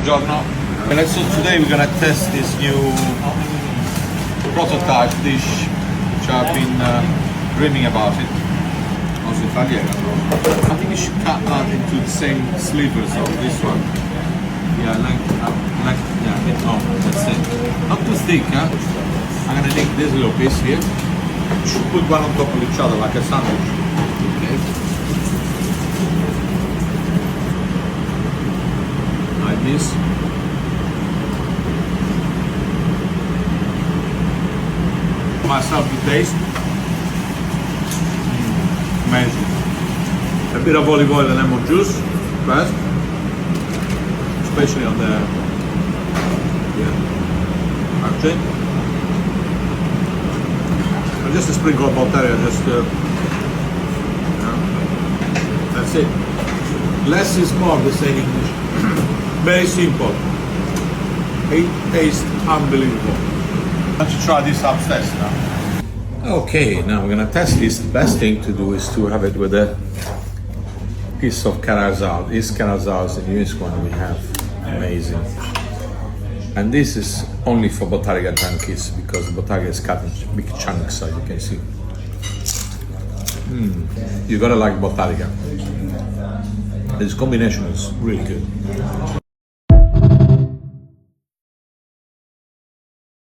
Buongiorno. So today we're gonna test this new prototype dish, which I've been dreaming about it. Also Italian. I think you should cut that into the same slivers of this one. Yeah, yeah, a bit long. That's it. Not too thick, huh? I'm gonna take this little piece here. You should put one on top of each other like a sandwich. Okay. Like this. Myself to taste. Amazing. A bit of olive oil and lemon juice first, especially on the actually. And just a sprinkle of Bottarga, that's it. Less is more, they say in English. Very simple. It tastes unbelievable. Why don't you try this upstairs now? Okay, now we're gonna test this. The best thing to do is to have it with a piece of carazao. This carazao is the newest one we have. Amazing. And this is only for Bottarga junkies because the Bottarga is cut in big chunks, as you can see. You gotta like Bottarga. This combination is really good.